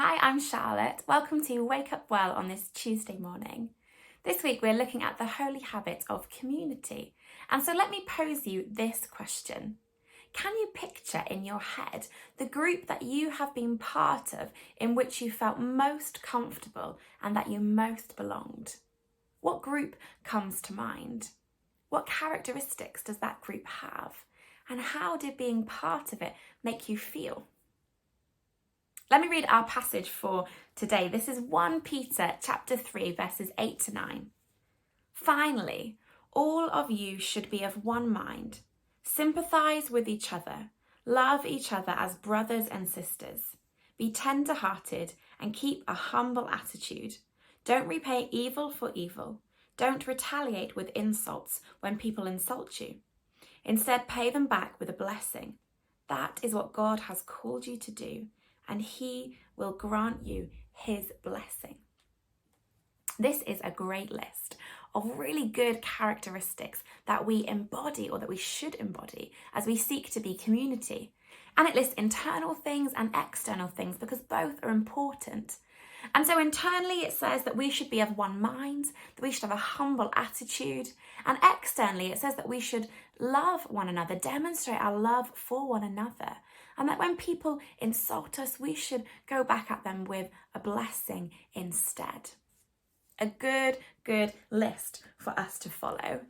Hi, I'm Charlotte. Welcome to Wake Up Well on this Tuesday morning. This week we're looking at the holy habit of community. And so let me pose you this question. Can you picture in your head the group that you have been part of in which you felt most comfortable and that you most belonged? What group comes to mind? What characteristics does that group have? And how did being part of it make you feel? Let me read our passage for today. This is 1 Peter chapter 3, verses 8 to 9. Finally, all of you should be of one mind. Sympathize with each other. Love each other as brothers and sisters. Be tender-hearted and keep a humble attitude. Don't repay evil for evil. Don't retaliate with insults when people insult you. Instead, pay them back with a blessing. That is what God has called you to do, and He will grant you His blessing. This is a great list of really good characteristics that we embody, or that we should embody, as we seek to be community. And it lists internal things and external things because both are important. And so internally it says that we should be of one mind, that we should have a humble attitude. And externally it says that we should love one another, demonstrate our love for one another. And that when people insult us, we should go back at them with a blessing instead. A good list for us to follow.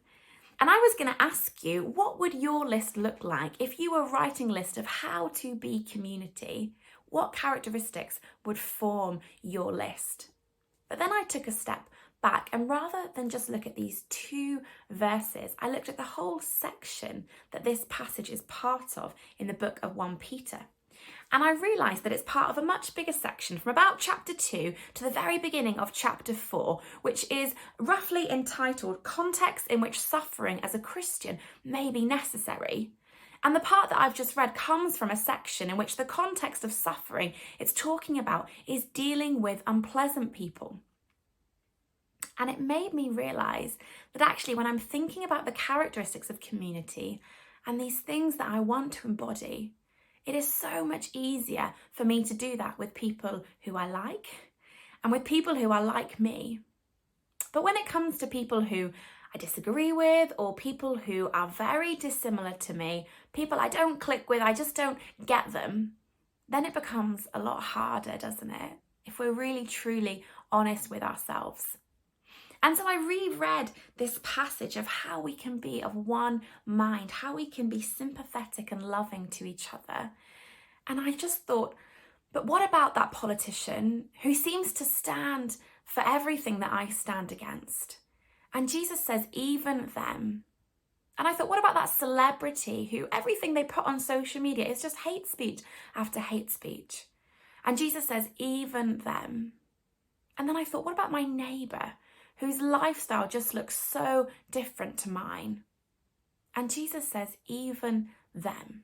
And I was going to ask you, what would your list look like if you were writing a list of how to be community? What characteristics would form your list? But then I took a step back, and rather than just look at these 2 verses, I looked at the whole section that this passage is part of in the book of 1 Peter. And I realised that it's part of a much bigger section from about chapter 2 to the very beginning of chapter 4, which is roughly entitled Context in which Suffering as a Christian May be Necessary. And the part that I've just read comes from a section in which the context of suffering it's talking about is dealing with unpleasant people. And it made me realise that actually when I'm thinking about the characteristics of community and these things that I want to embody, it is so much easier for me to do that with people who I like and with people who are like me. But when it comes to people who I disagree with, or people who are very dissimilar to me, people I don't click with, I just don't get them, then it becomes a lot harder, doesn't it? If we're really truly honest with ourselves. And so I reread this passage of how we can be of one mind, how we can be sympathetic and loving to each other. And I just thought, but what about that politician who seems to stand for everything that I stand against? And Jesus says, even them. And I thought, what about that celebrity who everything they put on social media is just hate speech after hate speech? And Jesus says, even them. And then I thought, what about my neighbour whose lifestyle just looks so different to mine? And Jesus says, even them.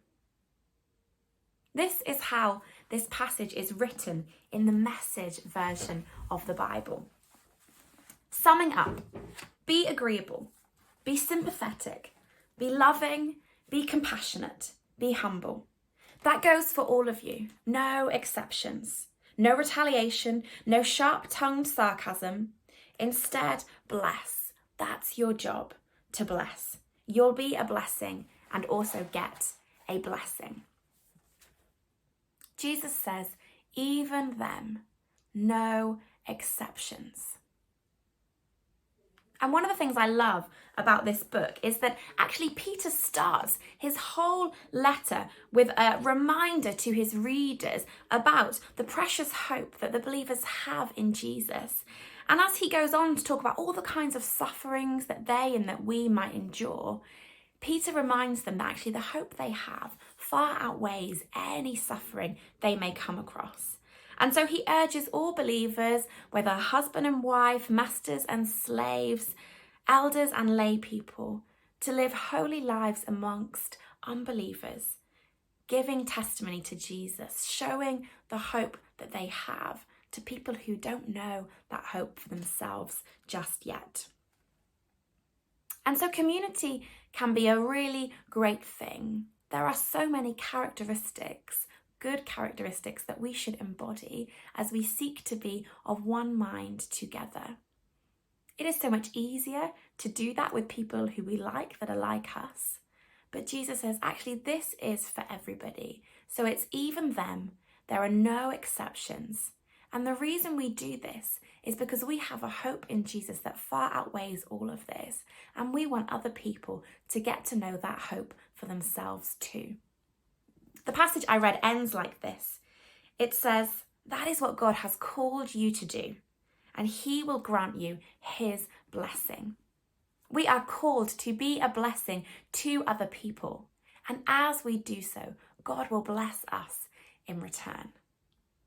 This is how this passage is written in the Message version of the Bible. Summing up, be agreeable, be sympathetic, be loving, be compassionate, be humble. That goes for all of you, no exceptions. No retaliation, no sharp-tongued sarcasm. Instead, bless. That's your job, to bless. You'll be a blessing and also get a blessing. Jesus says, even them, no exceptions. And one of the things I love about this book is that actually Peter starts his whole letter with a reminder to his readers about the precious hope that the believers have in Jesus. And as he goes on to talk about all the kinds of sufferings that they and that we might endure, Peter reminds them that actually the hope they have far outweighs any suffering they may come across. And so he urges all believers, whether husband and wife, masters and slaves, elders and lay people, to live holy lives amongst unbelievers, giving testimony to Jesus, showing the hope that they have to people who don't know that hope for themselves just yet. And so community can be a really great thing. There are so many characteristics, good characteristics that we should embody as we seek to be of one mind together. It is so much easier to do that with people who we like, that are like us. But Jesus says, actually, this is for everybody. So it's even them. There are no exceptions. And the reason we do this is because we have a hope in Jesus that far outweighs all of this. And we want other people to get to know that hope for themselves too. The passage I read ends like this. It says, that is what God has called you to do, and he will grant you his blessing. We are called to be a blessing to other people. And as we do so, God will bless us in return.